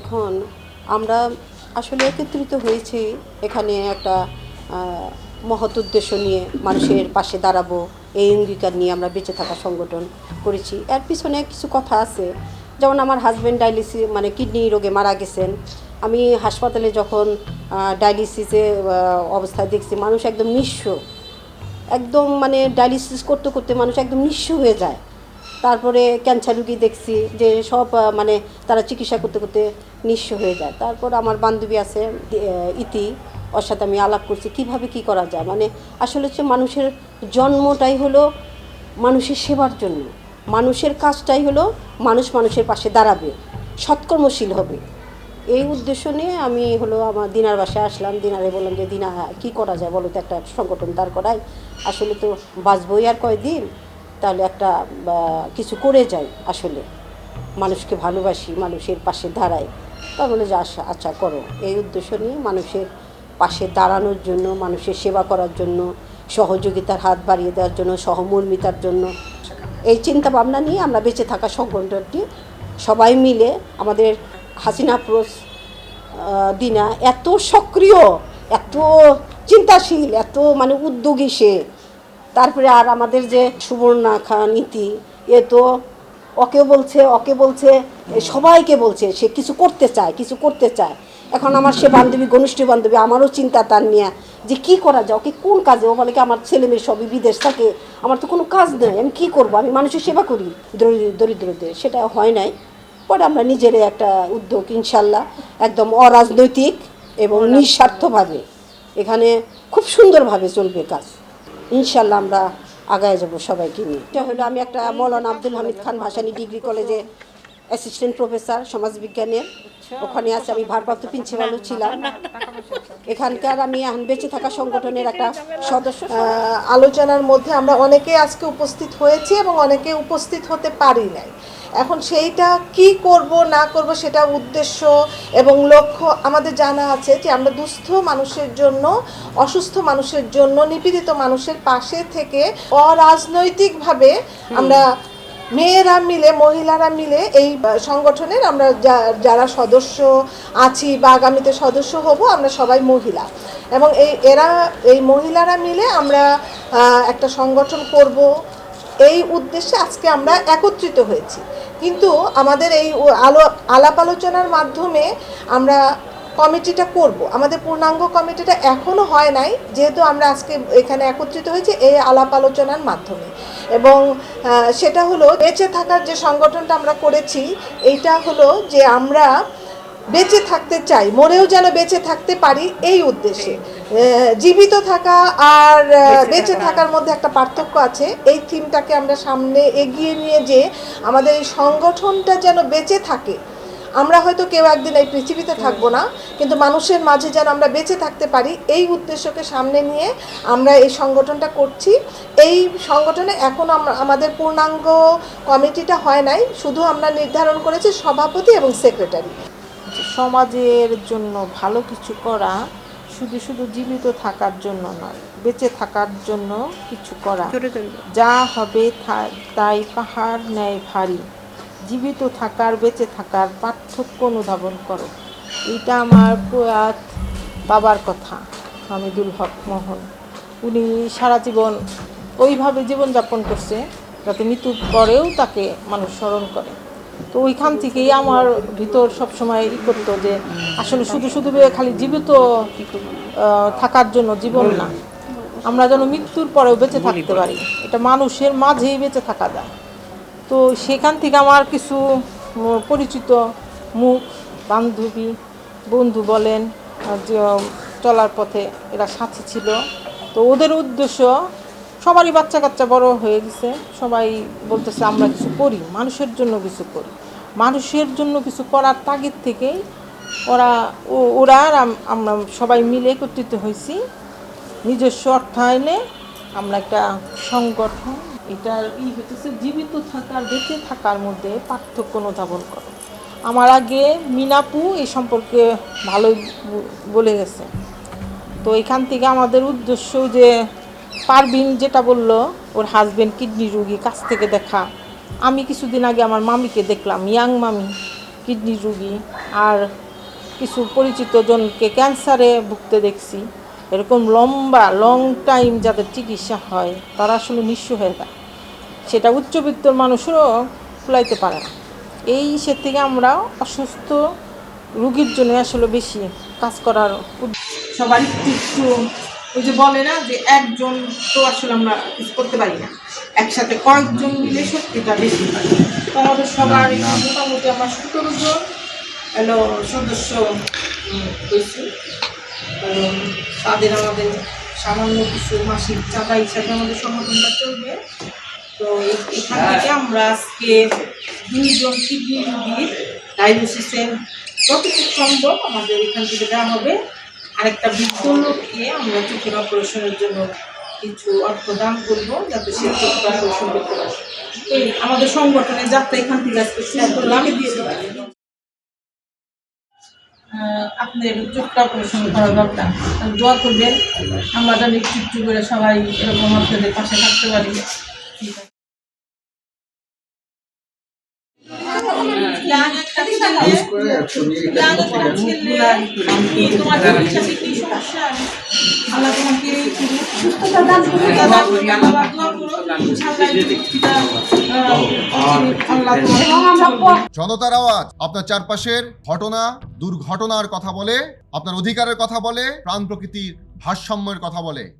এখন আমরা আসলে একত্রিত হয়েছি এখানে একটা মহৎ উদ্দেশ্য নিয়ে মানুষের পাশে দাঁড়াবো, এই অঙ্গীকার নিয়ে আমরা বেঁচে থাকা সংগঠন করেছি। এর পিছনে কিছু কথা আছে, যেমন আমার হাজব্যান্ড ডায়ালিসিস মানে কিডনি রোগে মারা গেছেন। আমি হাসপাতালে যখন ডায়ালিসিসে অবস্থায় দেখছি মানুষ একদম নিঃস্ব, একদম মানে ডায়ালিসিস করতে করতে মানুষ একদম নিঃস্ব হয়ে যায়। তারপরে ক্যান্সার রুগী দেখছি যে সব মানে তারা চিকিৎসা করতে করতে নিঃস্ব হয়ে যায়। তারপর আমার বান্ধবী আছে ইতি, ওর সাথে আমি আলাপ করছি কীভাবে কী করা যায়। মানে আসলে হচ্ছে মানুষের জন্মটাই হলো মানুষের সেবার জন্য, মানুষের কাজটাই হলো মানুষ মানুষের পাশে দাঁড়াবে, সৎকর্মশীল হবে। এই উদ্দেশ্য নিয়ে আমি হলো আমার দিনার বাসায় আসলাম। দিনারে বললাম যে দিনা কী করা যায় বলো তো, একটা সংগঠন দাঁড় করাই, আসলে তো বাঁচবই আর কয়দিন, তাহলে একটা কিছু করে যাই, আসলে মানুষকে ভালোবাসি, মানুষের পাশে দাঁড়াই। তা বলে যে আচ্ছা করো। এই উদ্দেশ্য নিয়ে মানুষের পাশে দাঁড়ানোর জন্য, মানুষের সেবা করার জন্য, সহযোগিতার হাত বাড়িয়ে দেওয়ার জন্য, সহমর্মিতার জন্য, এই চিন্তা ভাবনা নিয়ে আমরা বেঁচে থাকা সংগঠনটি সবাই মিলে। আমাদের হাসিনা আফরোজ দিনা এত সক্রিয়, এত চিন্তাশীল, এত মানে উদ্যোগী সে। তারপরে আর আমাদের যে সুবর্ণা খান ইতি, এ তো ওকে বলছে সবাইকে বলছে সে কিছু করতে চায়, কিছু করতে চায়। এখন আমার সে বান্ধবী, ঘনিষ্ঠ বান্ধবী, আমারও চিন্তা তার নিয়ে যে কী করা যায়, ওকে কোন কাজে। ও বলে কি আমার ছেলে মেয়ে সবই বিদেশ থাকে, আমার তো কোনো কাজ নেই, আমি কী করবো, আমি মানুষের সেবা করি দরিদ্রদের। সেটা হয় নাই। পরে আমরা নিজেরই একটা উদ্যোগ, ইনশাল্লাহ একদম অরাজনৈতিক এবং নিঃস্বার্থভাবে এখানে খুব সুন্দরভাবে চলবে কাজ, ইনশাল্লাহ আমরা আগায় যাব সবাইকে নিয়ে। এটা হলো আমি একটা মৌলানা আব্দুল হামিদ খান ভাসানী ডিগ্রি কলেজে অ্যাসিস্ট্যান্ট প্রফেসর সমাজবিজ্ঞানের, ওখানে আছে আমি ভারপ্রাপ্ত প্রিন্সিপালও ছিলাম। এখানকার আমি এখন বেঁচে থাকা সংগঠনের একটা সদস্য। আলোচনার মধ্যে আমরা অনেকে আজকে উপস্থিত হয়েছি এবং অনেকে উপস্থিত হতে পারি নাই। এখন সেইটা কি করব না করব সেটা উদ্দেশ্য এবং লক্ষ্য আমাদের জানা আছে যে আমরা দুস্থ মানুষের জন্য, অসুস্থ মানুষের জন্য, নিপীড়িত মানুষের পাশে থেকে অরাজনৈতিকভাবে আমরা মেয়েরা মিলে, মহিলারা মিলে এই সংগঠনের আমরা যারা সদস্য আছি বা আগামীতে সদস্য হব, আমরা সবাই মহিলা এবং এই মহিলারা মিলে আমরা একটা সংগঠন করব, এই উদ্দেশ্যে আজকে আমরা একত্রিত হয়েছি। কিন্তু আমাদের এই আলাপ আলোচনার মাধ্যমে আমরা কমিটিটা করব, আমাদের পূর্ণাঙ্গ কমিটিটা এখনও হয় নাই, যেহেতু আমরা আজকে এখানে একত্রিত হয়েছি এই আলাপ আলোচনার মাধ্যমে। এবং সেটা হলো বেঁচে থাকার যে সংগঠনটা আমরা করেছি, এইটা হলো যে আমরা বেঁচে থাকতে চাই, মরেও যেন বেঁচে থাকতে পারি, এই উদ্দেশ্যে। জীবিত থাকা আর বেঁচে থাকার মধ্যে একটা পার্থক্য আছে। এই থিমটাকে আমরা সামনে এগিয়ে নিয়ে যে আমাদের এই সংগঠনটা যেন বেঁচে থাকে। আমরা হয়তো কেউ একদিন এই পৃথিবীতে থাকবো না, কিন্তু মানুষের মাঝে যেন আমরা বেঁচে থাকতে পারি, এই উদ্দেশ্যকে সামনে নিয়ে আমরা এই সংগঠনটা করছি। এই সংগঠনে এখন আমাদের পূর্ণাঙ্গ কমিটিটা হয় নাই, শুধু আমরা নির্ধারণ করেছি সভাপতি এবং সেক্রেটারি। সমাজের জন্য ভালো কিছু করা শুধু শুধু জীবিত থাকার জন্য নয়, বেঁচে থাকার জন্য কিছু করা। যা হবে তাই পাহাড় ন্যায় ভারী, জীবিত থাকার বেঁচে থাকার পার্থক্য অনুধাবন করো। এটা আমার প্রয়াত বাবার কথা, হামিদুল হক মোহন। উনি সারা জীবন ওইভাবে জীবনযাপন করছে যাতে মৃত্যুর পরেও তাকে মানুষ স্মরণ করে। তো ওইখান থেকেই আমার ভিতর সবসময় করতো যে আসলে শুধু শুধু খালি জীবিত থাকার জন্য জীবন না, আমরা যেন মৃত্যুর পরেও বেঁচে থাকতে পারি, এটা মানুষের মাঝেই বেঁচে থাকা যায়। তো সেখান থেকে আমার কিছু পরিচিত মুখ, বান্ধবী, বন্ধু বলেন, যে চলার পথে এরা সাথী ছিল। তো ওদের উদ্দেশ্য, সবারই বাচ্চা কাচ্চা বড় হয়ে গেছে, সবাই বলতেছে আমরা কিছু করি, মানুষের জন্য কিছু করি। মানুষের জন্য কিছু করার তাগিদ থেকেই ওরা আর আমরা সবাই মিলে একত্রিত হয়েছি। নিজস্ব অর্থায়নে আমরা একটা সংগঠন, এটার হচ্ছে জীবিত থাকার বেঁচে থাকার মধ্যে পার্থক্য অনুধাবন করো। আমার আগে মিনাপু এই সম্পর্কে ভালোই বলে গেছে। তো এখান থেকে আমাদের উদ্দেশ্য যে পারবিন যেটা বলল, ওর হাজব্যান্ড কিডনি রোগী, কাছ থেকে দেখা। আমি কিছুদিন আগে আমার মামিকে দেখলাম, ইয়াং মামি, কিডনি রোগী, আর কিছু পরিচিত জনকে ক্যান্সারে ভুগতে দেখছি। এরকম লং টাইম যাদের চিকিৎসা হয় তারা আসলে নিঃস্ব হয়ে যায়, সেটা উচ্চবিত্ত মানুষও কুলাইতে পারে না। এই থেকে আমরা অসুস্থ রোগীর জন্য আসলে বেশি কাজ করার সবার একটু ওই যে বলে না যে একজন তো আসলে আমরা কিছু করতে পারি না, একসাথে কয়েকজন মিলে শক্তিটা বেশি হয়। তো আমাদের সবার মোটামুটি আমরা 17 জন হলো সদস্য হয়েছি। তাদের আমাদের সামান্য কিছু মাসিক চাঁদা হিসাবে আমাদের সংগঠনটা চলবে। তো এখান থেকে আমরা আজকে 2 জন কিডনি রোগীর ডায়ালিসিসের যতটুকু সম্ভব আমাদের এখান থেকে দেওয়া হবে। আরেকটা বৃদ্ধ লোককে আমরা চোখের অপারেশনের জন্য কিছু অর্থ দান করবো, যাতে সে চোখের অপারেশন করতে পারে। এই আমাদের সংগঠনের যাত্রা এখান থেকে আজকে শুরু করলাম। আপনাদের চোখটা অপারেশন করা দরকার, দোয়া করবেন আমরা যেন একটু করে সবাই এরকম আপনাদের পাশে থাকতে পারি। জনতার আওয়াজ আপনার চারপাশের ঘটনা দুর্ঘটনার কথা বলে, আপনার অধিকারের কথা বলে, প্রাণ প্রকৃতির ভারসাম্যের কথা বলে।